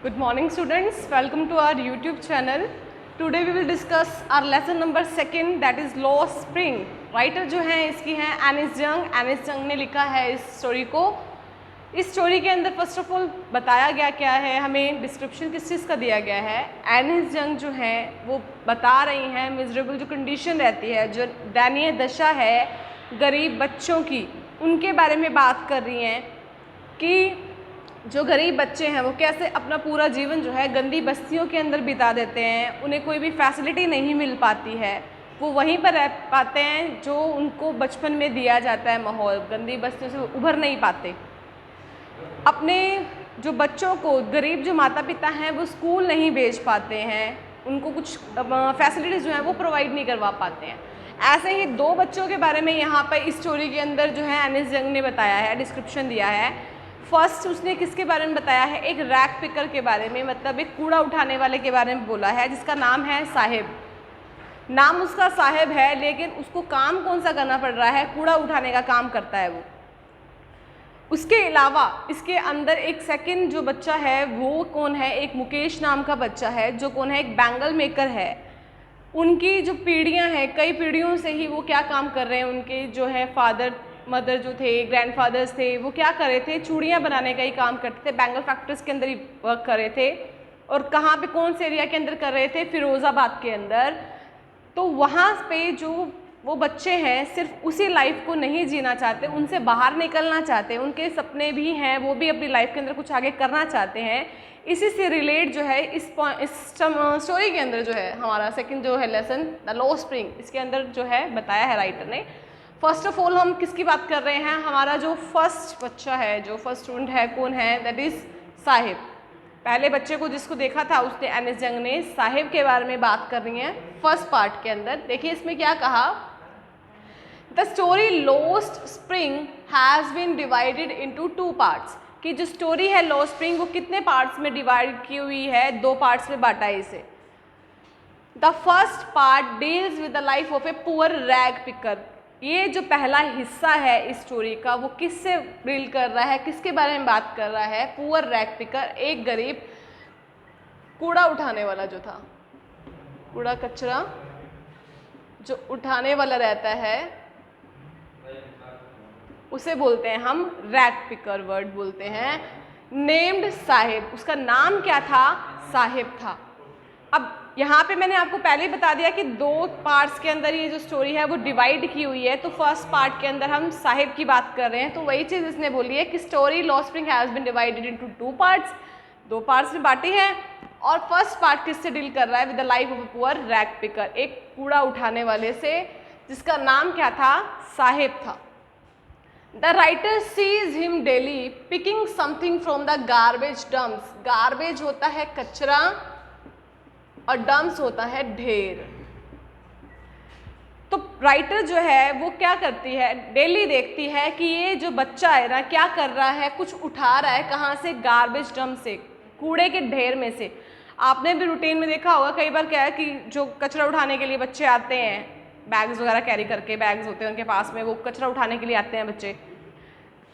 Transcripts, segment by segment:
Good morning students, welcome to our YouTube channel. Today we will discuss our lesson number 2 that is Lost Spring. Writer जो हैं इसकी हैं एनिस जंग. एनिस जंग ने लिखा है इस स्टोरी को. इस स्टोरी के अंदर फर्स्ट ऑफ ऑल बताया गया क्या है, हमें डिस्क्रिप्शन किस चीज़ का दिया गया है. एनिस जंग जो हैं वो बता रही हैं मिजरेबल जो कंडीशन रहती है, जो दयनीय दशा है गरीब बच्चों की, उनके बारे में बात कर रही हैं कि जो गरीब बच्चे हैं वो कैसे अपना पूरा जीवन जो है गंदी बस्तियों के अंदर बिता देते हैं. उन्हें कोई भी फैसिलिटी नहीं मिल पाती है, वो वहीं पर रह पाते हैं जो उनको बचपन में दिया जाता है माहौल. गंदी बस्तियों से उभर नहीं पाते. अपने जो बच्चों को गरीब जो माता पिता हैं वो स्कूल नहीं भेज पाते हैं, उनको कुछ फैसिलिटीज़ जो हैं वो प्रोवाइड नहीं करवा पाते हैं. ऐसे ही दो बच्चों के बारे में यहाँ पर इस स्टोरी के अंदर जो है एनिस जंग ने बताया है, डिस्क्रिप्शन दिया है. फर्स्ट उसने किसके बारे में बताया है, एक रैक पिकर के बारे में, मतलब एक कूड़ा उठाने वाले के बारे में बोला है जिसका नाम है साहिब. नाम उसका साहिब है, लेकिन उसको काम कौन सा करना पड़ रहा है, कूड़ा उठाने का काम करता है वो. उसके अलावा इसके अंदर एक सेकंड जो बच्चा है वो कौन है, एक मुकेश नाम का बच्चा है जो कौन है, एक बैंगल मेकर है. उनकी जो पीढ़ियां हैं, कई पीढ़ियों से ही वो क्या काम कर रहे हैं, उनके जो है फादर मदर जो थे, ग्रैंडफादर्स थे, वो क्या कर रहे थे, चूड़ियाँ बनाने का ही काम करते थे. बैंगल फैक्ट्रीज के अंदर ही वर्क कर रहे थे. और कहाँ पे, कौन से एरिया के अंदर कर रहे थे, फिरोज़ाबाद के अंदर. तो वहाँ पे जो वो बच्चे हैं सिर्फ उसी लाइफ को नहीं जीना चाहते, उनसे बाहर निकलना चाहते हैं, उनके सपने भी हैं, वो भी अपनी लाइफ के अंदर कुछ आगे करना चाहते हैं. इसी से रिलेट जो है इस स्टोरी के अंदर जो है हमारा सेकंड जो है लेसन द लॉस्ट स्प्रिंग, इसके अंदर जो है बताया है राइटर ने. फर्स्ट ऑफ ऑल हम किसकी बात कर रहे हैं, हमारा जो फर्स्ट बच्चा है, जो फर्स्ट स्टूडेंट है, कौन है, दैट इज़ साहिब. पहले बच्चे को जिसको देखा था उसने एनिस जंग ने साहिब के बारे में बात कर रही हैं फर्स्ट पार्ट के अंदर. देखिए इसमें क्या कहा, the story Lost Spring has been divided into 2 parts. कि जो स्टोरी है लॉस्ट स्प्रिंग वो कितने पार्ट्स में डिवाइड की हुई है, 2 पार्ट्स में बांटा है इसे. The first part deals with the life of a poor rag picker. ये जो पहला हिस्सा है इस स्टोरी का वो किससे डील कर रहा है, किसके बारे में बात कर रहा है, पुअर रैग पिकर, एक गरीब कूड़ा उठाने वाला जो था, कूड़ा कचरा जो उठाने वाला रहता है उसे बोलते हैं हम रैग पिकर, वर्ड बोलते हैं. नेम्ड साहिब, उसका नाम क्या था, साहिब था. अब यहाँ पे मैंने आपको पहले ही बता दिया कि 2 पार्ट्स के अंदर ये जो स्टोरी है वो डिवाइड की हुई है. तो फर्स्ट पार्ट के अंदर हम साहिब की बात कर रहे हैं, तो वही चीज़ इसने बोली है कि story Lost Spring has been divided into 2 parts, 2 parts में बांटी है. और फर्स्ट पार्ट किससे डील कर रहा है, with the life of a poor rag picker, एक कूड़ा उठाने वाले से जिसका नाम क्या था, साहिब था. The writer sees him daily picking something from the garbage dumps. Garbage होता है कचरा और डम्प्स होता है ढेर. तो राइटर जो है वो क्या करती है, डेली देखती है कि ये जो बच्चा है ना क्या कर रहा है, कुछ उठा रहा है. कहाँ से, गार्बेज डम्प से, कूड़े के ढेर में से. आपने भी रूटीन में देखा होगा कई बार क्या है कि जो कचरा उठाने के लिए बच्चे आते हैं, बैग्स वगैरह कैरी करके, बैग्स होते हैं उनके पास में, वो कचरा उठाने के लिए आते हैं बच्चे.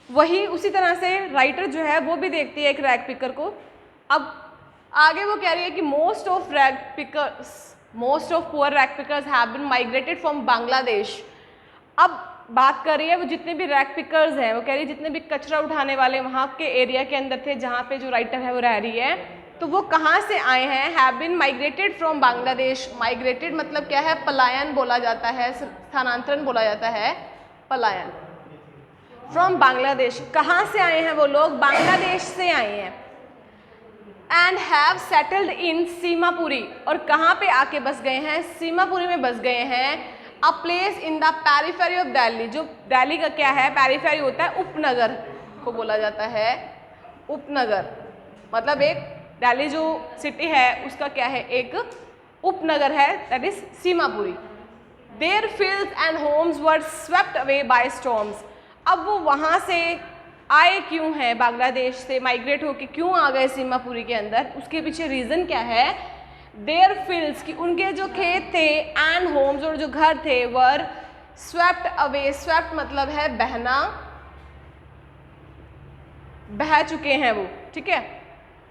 वही उसी तरह से राइटर जो है वो भी देखती है एक रैग पिकर को. अब आगे वो कह रही है कि most of poor rag pickers have been migrated from Bangladesh. अब बात कर रही है वो जितने भी रैग पिकर्स हैं, वो कह रही है जितने भी कचरा उठाने वाले वहाँ के एरिया के अंदर थे जहाँ पे जो राइटर है वो रह रही है, तो वो कहाँ से आए हैं, have been migrated from Bangladesh. Migrated मतलब क्या है, पलायन बोला जाता है, स्थानांतरण बोला जाता है, पलायन. फ्रॉम बांग्लादेश, कहाँ से आए हैं वो लोग, बांग्लादेश से आए हैं. And have settled in Seemapuri, और कहाँ पे आके बस गए हैं, सीमापुरी में बस गए हैं. A place in the periphery of Delhi. जो दिल्ली का क्या है, पेरिफेरी होता है, उपनगर को बोला जाता है. उपनगर मतलब एक दिल्ली जो सिटी है उसका क्या है, एक उपनगर है, that is Seemapuri. There fields and homes were swept away by storms. अब वो वहाँ से आए क्यों हैं, बांग्लादेश से माइग्रेट होके क्यों आ गए सीमापुरी के अंदर, उसके पीछे रीज़न क्या है. देयर फील्ड्स की उनके जो खेत थे, एंड होम्स और जो घर थे, वर स्वेप्ट अवे. स्वेप्ट मतलब है बहना, बह चुके हैं वो, ठीक है.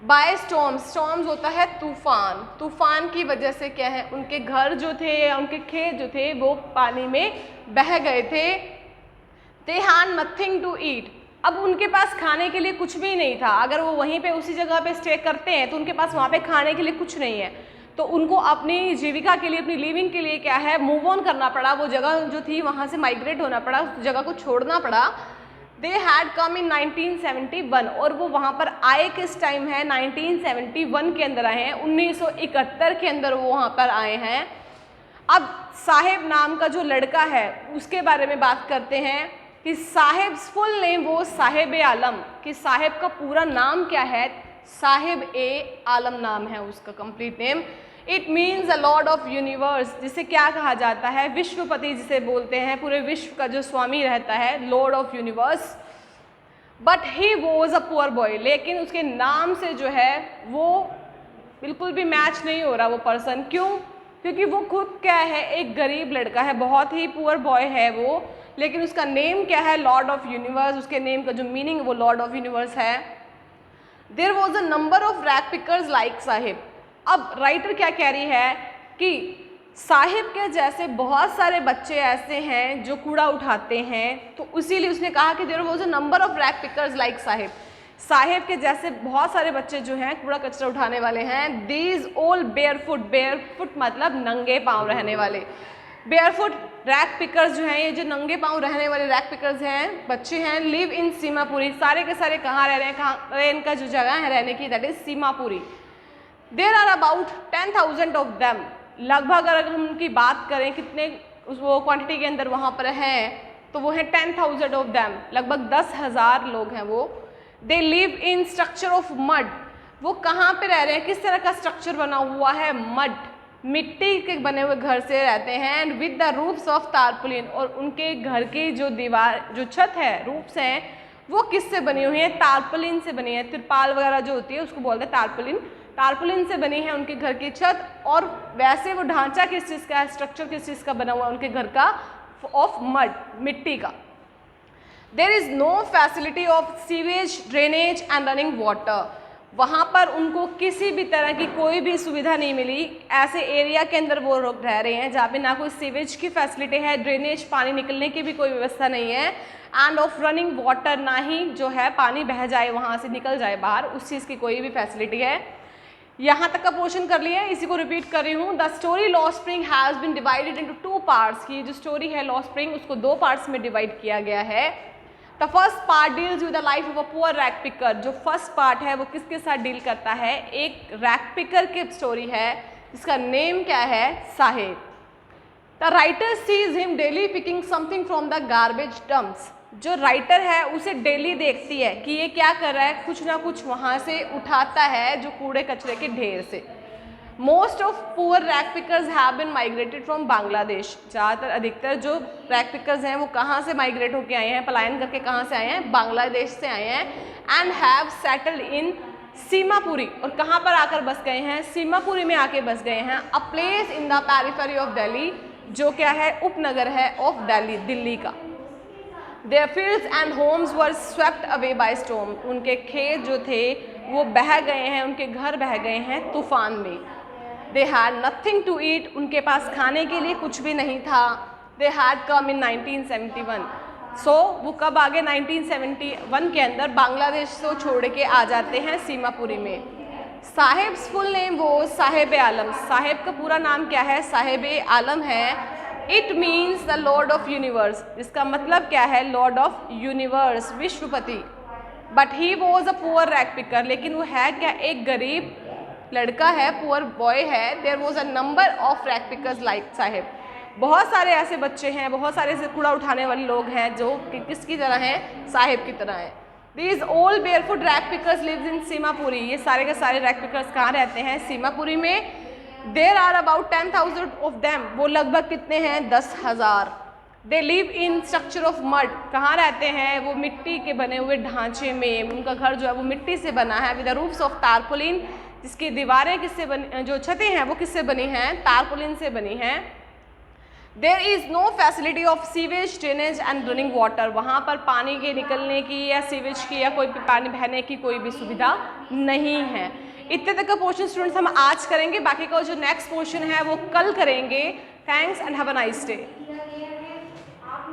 बाय स्टॉर्म्स, स्टॉर्म्स होता है तूफान, तूफान की वजह से क्या है उनके घर जो थे या उनके खेत जो थे वो पानी में बह गए थे। They had nothing to eat, अब उनके पास खाने के लिए कुछ भी नहीं था। अगर वो वहीं पे उसी जगह पे स्टे करते हैं तो उनके पास वहाँ पे खाने के लिए कुछ नहीं है, तो उनको अपनी जीविका के लिए, अपनी लिविंग के लिए क्या है मूव ऑन करना पड़ा। वो जगह जो थी वहाँ से माइग्रेट होना पड़ा, उस जगह को छोड़ना पड़ा। दे हैड कम इन 1971, और वो वहाँ पर आए किस टाइम है, 1971 के अंदर आए हैं, 1971 के अंदर वो वहाँ पर आए हैं। अब साहिब नाम का जो लड़का है उसके बारे में बात करते हैं कि साहिब फुल नेम वो साहिब ए आलम, कि साहिब का पूरा नाम क्या है, साहिब ए आलम नाम है उसका complete name. It means a Lord of universe, जिसे क्या कहा जाता है, विश्वपति जिसे बोलते हैं, पूरे विश्व का जो स्वामी रहता है, lord of universe. But he was a poor boy, लेकिन उसके नाम से जो है वो बिल्कुल भी मैच नहीं हो रहा वो पर्सन। क्यों? क्योंकि वो खुद क्या है, एक गरीब लड़का है, बहुत ही पुअर बॉय है वो, लेकिन उसका नेम क्या है, लॉर्ड ऑफ यूनिवर्स। उसके नेम का जो मीनिंग वो लॉर्ड ऑफ यूनिवर्स है। There was a number of rag pickers like Saheb. अब राइटर क्या कह रही है कि साहिब के जैसे बहुत सारे बच्चे ऐसे हैं जो कूड़ा उठाते हैं, तो इसीलिए उसने कहा कि there was a number of rag pickers like Saheb. Saheb के जैसे बहुत सारे बच्चे जो हैं कूड़ा कचरा उठाने वाले हैं। दीज ऑल बेयरफुट, बेयरफुट मतलब नंगे पाँव रहने वाले, बेयरफुट रैग पिकर्स जो हैं, ये जो नंगे पाँव रहने वाले रैग पिकर्स हैं बच्चे हैं, लिव इन सीमापुरी। सारे के सारे कहाँ रह रहे हैं, कहाँ इनका जो जगह है रहने की, that is Seemapuri. There are about 10,000 of them, लगभग अगर हम उनकी बात करें कितने वो क्वांटिटी के अंदर वहाँ पर हैं, तो वो है 10,000 ऑफ देम, लगभग 10,000 लोग हैं वो। दे live in structure of mud, वो कहाँ पे रह रहे हैं, किस तरह का स्ट्रक्चर बना हुआ है, मड, मिट्टी के बने हुए घर से रहते हैं। And with the roofs of tarpaulin, और उनके घर की जो दीवार, जो छत है, रूफ्स हैं, वो किससे बनी हुई है, तारपुलिन से बनी है। तिरपाल वगैरह जो होती है उसको बोलते हैं तारपुलिन, तारपुलिन से बनी है उनके घर की छत। और वैसे वो ढांचा किस चीज़ का है, स्ट्रक्चर किस चीज़ का बना हुआ है उनके घर का, ऑफ मड, मिट्टी का। There is no facility of sewage, drainage and running water, वहाँ पर उनको किसी भी तरह की कोई भी सुविधा नहीं मिली। ऐसे एरिया के अंदर वो लोग रह रहे हैं जहाँ पे ना कोई सीवेज की फैसिलिटी है, ड्रेनेज पानी निकलने की भी कोई व्यवस्था नहीं है, एंड ऑफ रनिंग वाटर, ना ही जो है पानी बह जाए वहाँ से निकल जाए बाहर, उस चीज़ की कोई भी फैसिलिटी है। यहाँ तक का पोर्शन कर लिया है, इसी को रिपीट कर रही हूँ। The story Lost Spring has been divided into 2 parts, की जो स्टोरी है लॉस्ट स्प्रिंग उसको 2 पार्ट्स में डिवाइड किया गया है। The first part deals with the life of a poor rag picker, जो फर्स्ट पार्ट है वो किसके साथ डील करता है, एक रैग पिकर की स्टोरी है जिसका नेम क्या है, Saheb. The writer sees him daily picking something from the garbage dumps, जो राइटर है उसे डेली देखती है कि ये क्या कर रहा है, कुछ ना कुछ वहाँ से उठाता है जो कूड़े कचरे के ढेर से। Most of poor rag pickers have been migrated from Bangladesh, ज़्यादातर अधिकतर जो रैग पिकर्स हैं वो कहाँ से माइग्रेट होकर आए हैं, पलायन करके कहाँ से आए हैं, बांग्लादेश से आए हैं। And have settled in Seemapuri, और कहाँ पर आकर बस गए हैं, सीमापुरी में आके बस गए हैं। A place in the periphery of Delhi, जो क्या है, उपनगर है ऑफ दिल्ली, दिल्ली का। Their fields and homes were swept away by storm, उनके खेत जो थे वो बह गए हैं, उनके घर बह गए हैं तूफान में। They had nothing to eat, उनके पास खाने के लिए कुछ भी नहीं था। They had come in 1971, so वो कब आ गए, 1971 के अंदर बांग्लादेश से छोड़ के आ जाते हैं सीमापुरी में। साहिब फुल नेम वो साहिब आलम, साहिब का पूरा नाम क्या है, साहिब आलम है। It means the lord of universe, इसका मतलब क्या है, लॉर्ड ऑफ यूनिवर्स, विश्वपति। But he was a poor rag picker, लेकिन वो है क्या, एक गरीब लड़का है, पुअर बॉय है। There was a number of rag pickers like Saheb, बहुत सारे ऐसे बच्चे हैं, बहुत सारे ऐसे कूड़ा उठाने वाले लोग हैं जो कि किसकी तरह हैं, साहिब की तरह हैं। These all barefoot rag pickers lives in Seemapuri, ये सारे के सारे रैग पिकर्स कहाँ रहते हैं, सीमापुरी में। There are about 10,000 of them, वो लगभग कितने हैं, 10,000। They live in structure of mud, कहाँ रहते हैं, वो मिट्टी के बने हुए ढांचे में, उनका घर जो है वो मिट्टी से बना है। With the roofs of tarpaulin, जिसकी दीवारें किससे बनी, जो छतें हैं वो किससे बनी हैं, तारपुलिन से बनी हैं। There is no facility of sewage, drainage and running water. वहाँ पर पानी के निकलने की या सीवेज की या कोई भी पानी बहने की कोई भी सुविधा नहीं है। इतने तक का पोर्शन स्टूडेंट्स हम आज करेंगे, बाकी का जो नेक्स्ट पोर्शन है वो कल करेंगे। Thanks and have a nice day.